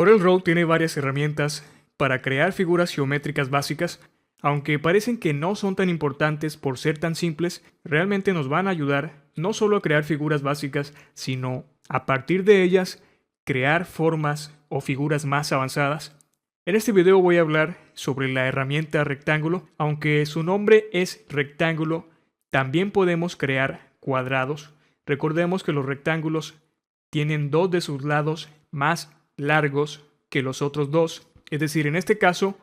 CorelDRAW tiene varias herramientas para crear figuras geométricas básicas. Aunque parecen que no son tan importantes por ser tan simples, realmente nos van a ayudar no solo a crear figuras básicas, sino a partir de ellas crear formas o figuras más avanzadas. En este video voy a hablar sobre la herramienta rectángulo. Aunque su nombre es rectángulo, también podemos crear cuadrados. Recordemos que los rectángulos tienen dos de sus lados más largos que los otros dos. Es decir, en este caso,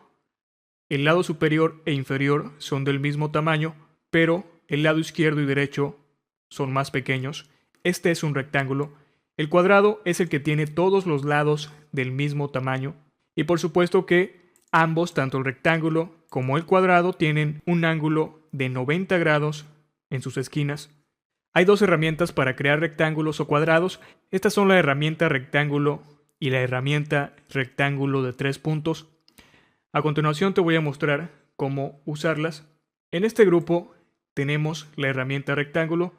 el lado superior e inferior son del mismo tamaño, pero el lado izquierdo y derecho son más pequeños. Este es un rectángulo. El cuadrado es el que tiene todos los lados del mismo tamaño. Y por supuesto que ambos, tanto el rectángulo como el cuadrado, tienen un ángulo de 90 grados en sus esquinas. Hay dos herramientas para crear rectángulos o cuadrados. Estas son la herramienta rectángulo y la herramienta rectángulo de 3 puntos. A continuación te voy a mostrar cómo usarlas. En este grupo tenemos la herramienta rectángulo.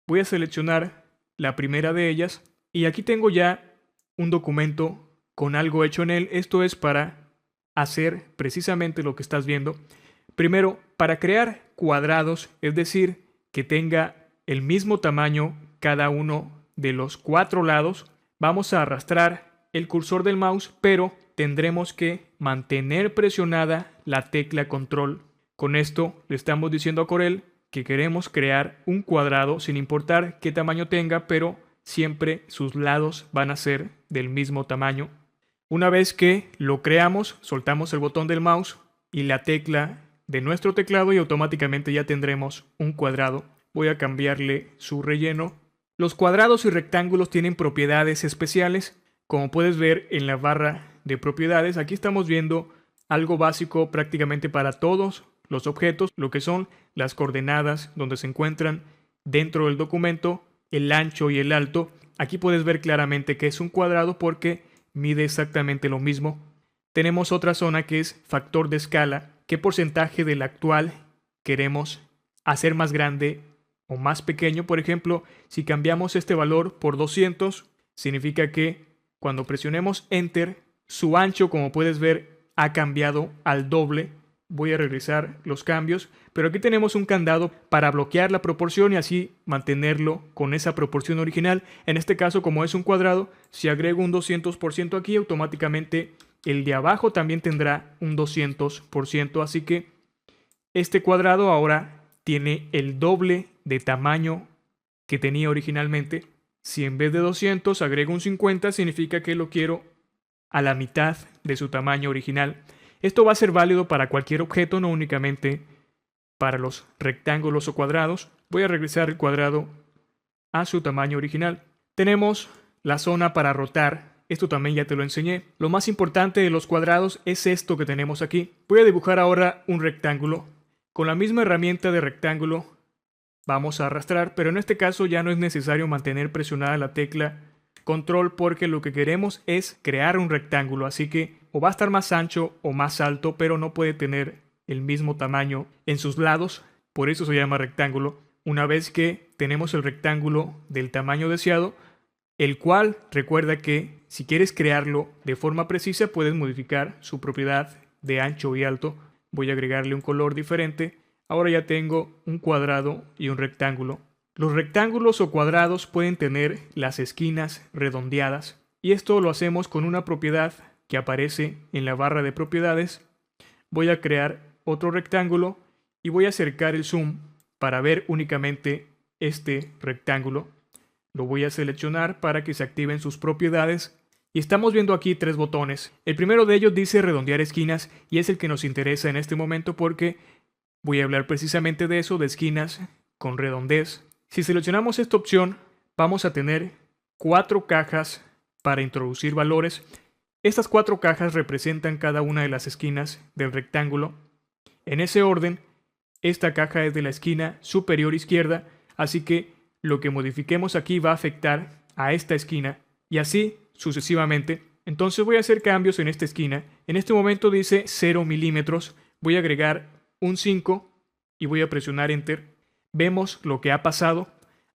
Voy a seleccionar la primera de ellas y aquí tengo ya un documento con algo hecho en él. Esto es para hacer precisamente lo que estás viendo. Primero, para crear cuadrados, es decir, que tenga el mismo tamaño cada uno de los 4 lados, vamos a arrastrar el cursor del mouse, pero tendremos que mantener presionada la tecla control. Con esto le estamos diciendo a Corel que queremos crear un cuadrado sin importar qué tamaño tenga, pero siempre sus lados van a ser del mismo tamaño. Una vez que lo creamos, soltamos el botón del mouse y la tecla de nuestro teclado y automáticamente ya tendremos un cuadrado. Voy a cambiarle su relleno. Los cuadrados y rectángulos tienen propiedades especiales. Como puedes ver en la barra de propiedades, aquí estamos viendo algo básico prácticamente para todos los objetos, lo que son las coordenadas donde se encuentran dentro del documento, el ancho y el alto. Aquí puedes ver claramente que es un cuadrado porque mide exactamente lo mismo. Tenemos otra zona que es factor de escala, qué porcentaje del actual queremos hacer más grande o más pequeño. Por ejemplo, si cambiamos este valor por 200, significa que cuando presionemos Enter, su ancho, como puedes ver, ha cambiado al doble. Voy a regresar los cambios, pero aquí tenemos un candado para bloquear la proporción y así mantenerlo con esa proporción original. En este caso, como es un cuadrado, si agrego un 200% aquí, automáticamente el de abajo también tendrá un 200%. Así que este cuadrado ahora tiene el doble de tamaño que tenía originalmente. Si en vez de 200 agrego un 50, significa que lo quiero a la mitad de su tamaño original. Esto va a ser válido para cualquier objeto, no únicamente para los rectángulos o cuadrados. Voy a regresar el cuadrado a su tamaño original. Tenemos la zona para rotar. Esto también ya te lo enseñé. Lo más importante de los cuadrados es esto que tenemos aquí. Voy a dibujar ahora un rectángulo. Con la misma herramienta de rectángulo vamos a arrastrar, pero en este caso ya no es necesario mantener presionada la tecla control porque lo que queremos es crear un rectángulo, así que o va a estar más ancho o más alto, pero no puede tener el mismo tamaño en sus lados, por eso se llama rectángulo. Una vez que tenemos el rectángulo del tamaño deseado, el cual recuerda que si quieres crearlo de forma precisa puedes modificar su propiedad de ancho y alto. Voy a agregarle un color diferente. Ahora ya tengo un cuadrado y un rectángulo. Los rectángulos o cuadrados pueden tener las esquinas redondeadas y esto lo hacemos con una propiedad que aparece en la barra de propiedades. Voy a crear otro rectángulo y voy a acercar el zoom para ver únicamente este rectángulo. Lo voy a seleccionar para que se activen sus propiedades y estamos viendo aquí 3 botones. El primero de ellos dice redondear esquinas y es el que nos interesa en este momento porque voy a hablar precisamente de eso, de esquinas con redondez. Si seleccionamos esta opción, vamos a tener 4 cajas para introducir valores. Estas 4 cajas representan cada una de las esquinas del rectángulo. En ese orden, esta caja es de la esquina superior izquierda, así que lo que modifiquemos aquí va a afectar a esta esquina y así sucesivamente. Entonces voy a hacer cambios en esta esquina. En este momento dice 0 milímetros. Voy a agregar un 5 y voy a presionar Enter. Vemos lo que ha pasado.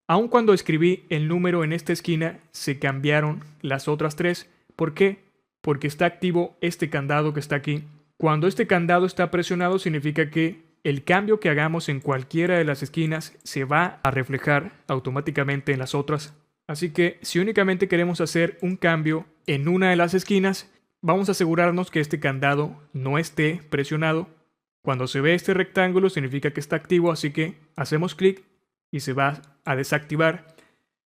Aun cuando escribí el número en esta esquina, se cambiaron las otras 3. ¿Por qué? porque está activo este candado que está aquí. Cuando este candado está presionado significa que el cambio que hagamos en cualquiera de las esquinas se va a reflejar automáticamente en las otras. Así que si únicamente queremos hacer un cambio en una de las esquinas, vamos a asegurarnos que este candado no esté presionado. Cuando se ve este rectángulo significa que está activo, así que hacemos clic y se va a desactivar.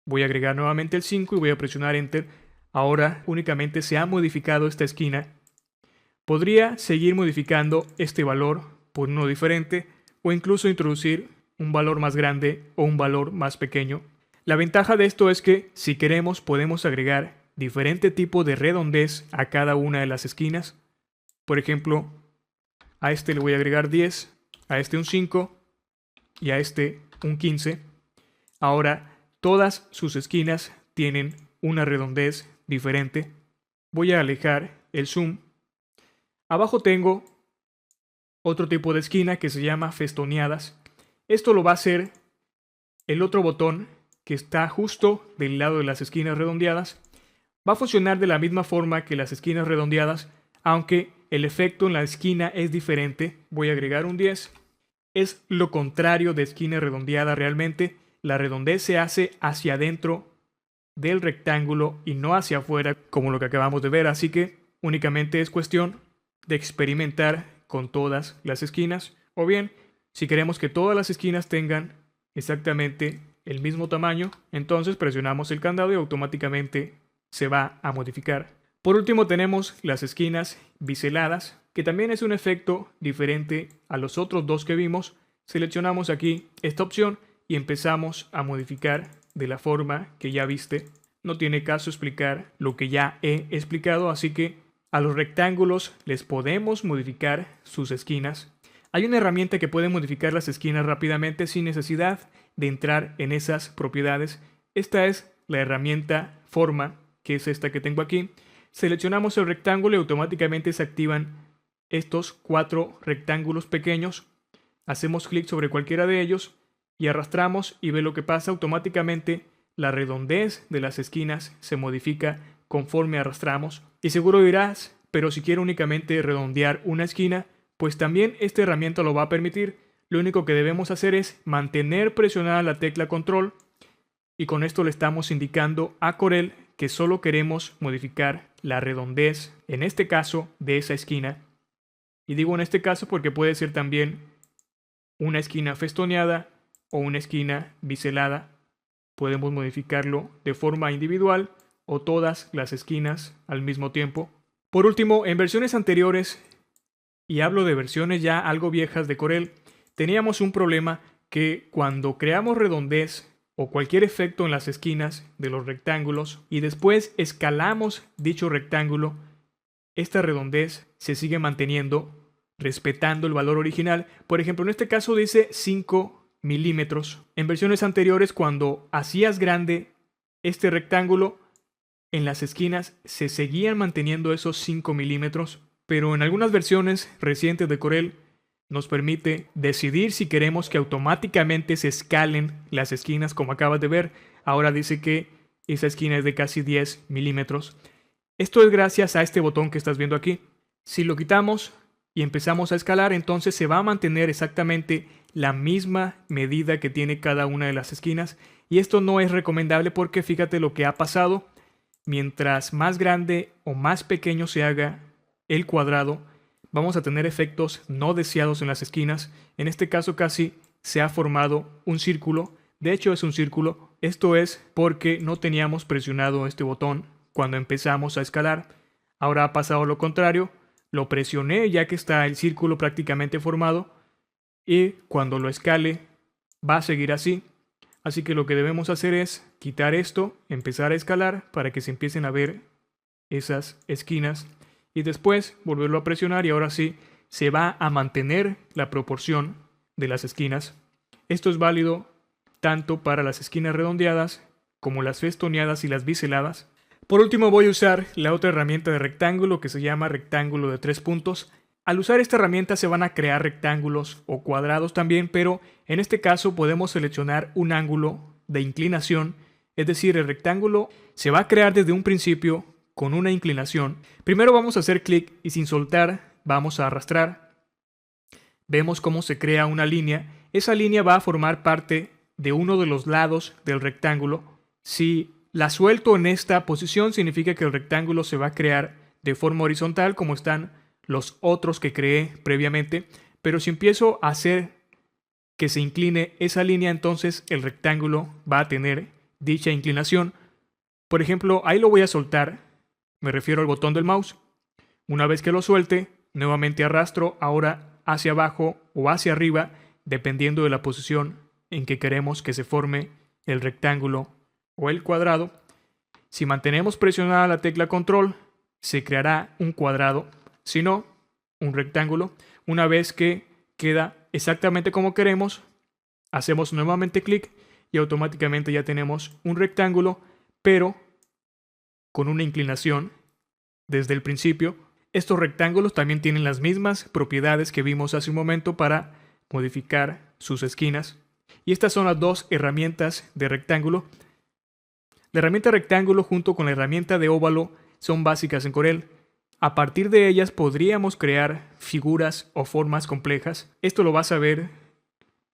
Voy a agregar nuevamente el 5 y voy a presionar Enter. Ahora únicamente se ha modificado esta esquina. Podría seguir modificando este valor por uno diferente o incluso introducir un valor más grande o un valor más pequeño. La ventaja de esto es que si queremos podemos agregar diferente tipo de redondez a cada una de las esquinas. Por ejemplo, a este le voy a agregar 10, a este un 5 y a este un 15. Ahora todas sus esquinas tienen una redondez diferente. Voy a alejar el zoom. Abajo tengo otro tipo de esquina que se llama festoneadas. Esto lo va a hacer el otro botón que está justo del lado de las esquinas redondeadas. Va a funcionar de la misma forma que las esquinas redondeadas, aunque el efecto en la esquina es diferente. Voy a agregar un 10. Es lo contrario de esquina redondeada realmente. La redondez se hace hacia adentro del rectángulo y no hacia afuera como lo que acabamos de ver. Así que únicamente es cuestión de experimentar con todas las esquinas. O bien, si queremos que todas las esquinas tengan exactamente el mismo tamaño, entonces presionamos el candado y automáticamente se va a modificar. Por último tenemos las esquinas biseladas, que también es un efecto diferente a los otros dos que vimos. Seleccionamos aquí esta opción y empezamos a modificar de la forma que ya viste. No tiene caso explicar lo que ya he explicado, así que a los rectángulos les podemos modificar sus esquinas. Hay una herramienta que puede modificar las esquinas rápidamente sin necesidad de entrar en esas propiedades. Esta es la herramienta Forma, que es esta que tengo aquí. Seleccionamos el rectángulo y automáticamente se activan estos 4 rectángulos pequeños. Hacemos clic sobre cualquiera de ellos y arrastramos y ve lo que pasa. Automáticamente la redondez de las esquinas se modifica conforme arrastramos. Y seguro dirás, pero si quiero únicamente redondear una esquina, pues también esta herramienta lo va a permitir. Lo único que debemos hacer es mantener presionada la tecla control y con esto le estamos indicando a Corel que solo queremos modificar la redondez, en este caso, de esa esquina. Y digo en este caso porque puede ser también una esquina festoneada o una esquina biselada. Podemos modificarlo de forma individual o todas las esquinas al mismo tiempo. Por último, en versiones anteriores, y hablo de versiones ya algo viejas de Corel, teníamos un problema que cuando creamos redondez o cualquier efecto en las esquinas de los rectángulos y después escalamos dicho rectángulo, esta redondez se sigue manteniendo respetando el valor original. Por ejemplo, en este caso dice 5 milímetros. En versiones anteriores, cuando hacías grande este rectángulo, en las esquinas se seguían manteniendo esos 5 milímetros, pero en algunas versiones recientes de Corel nos permite decidir si queremos que automáticamente se escalen las esquinas, como acabas de ver. Ahora dice que esa esquina es de casi 10 milímetros. Esto es gracias a este botón que estás viendo aquí. Si lo quitamos y empezamos a escalar, entonces se va a mantener exactamente la misma medida que tiene cada una de las esquinas. Y esto no es recomendable porque fíjate lo que ha pasado. Mientras más grande o más pequeño se haga el cuadrado, vamos a tener efectos no deseados en las esquinas. En este caso casi se ha formado un círculo. De hecho es un círculo. Esto es porque no teníamos presionado este botón cuando empezamos a escalar. Ahora ha pasado lo contrario. Lo presioné ya que está el círculo prácticamente formado. Y cuando lo escale va a seguir así. Así que lo que debemos hacer es quitar esto, empezar a escalar para que se empiecen a ver esas esquinas. Y después volverlo a presionar y ahora sí se va a mantener la proporción de las esquinas. Esto es válido tanto para las esquinas redondeadas como las festoneadas y las biseladas. Por último voy a usar la otra herramienta de rectángulo que se llama rectángulo de 3 puntos. Al usar esta herramienta se van a crear rectángulos o cuadrados también, pero en este caso podemos seleccionar un ángulo de inclinación. Es decir, el rectángulo se va a crear desde un principio con una inclinación, primero vamos a hacer clic y sin soltar vamos a arrastrar. Vemos cómo se crea una línea. Esa línea va a formar parte de uno de los lados del rectángulo. Si la suelto en esta posición, significa que el rectángulo se va a crear de forma horizontal como están los otros que creé previamente. Pero si empiezo a hacer que se incline esa línea, entonces el rectángulo va a tener dicha inclinación. Por ejemplo, ahí lo voy a soltar. Me refiero al botón del mouse. Una vez que lo suelte, nuevamente arrastro, ahora hacia abajo o hacia arriba, dependiendo de la posición en que queremos que se forme el rectángulo o el cuadrado. Si mantenemos presionada la tecla control, se creará un cuadrado, si no, un rectángulo. Una vez que queda exactamente como queremos, hacemos nuevamente clic y automáticamente ya tenemos un rectángulo, pero con una inclinación desde el principio. Estos rectángulos también tienen las mismas propiedades que vimos hace un momento para modificar sus esquinas. Y estas son las dos herramientas de rectángulo. La herramienta rectángulo junto con la herramienta de óvalo son básicas en Corel. A partir de ellas podríamos crear figuras o formas complejas. Esto lo vas a ver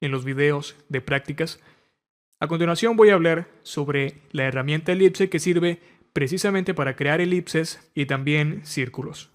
en los videos de prácticas. A continuación voy a hablar sobre la herramienta elipse, que sirve precisamente para crear elipses y también círculos.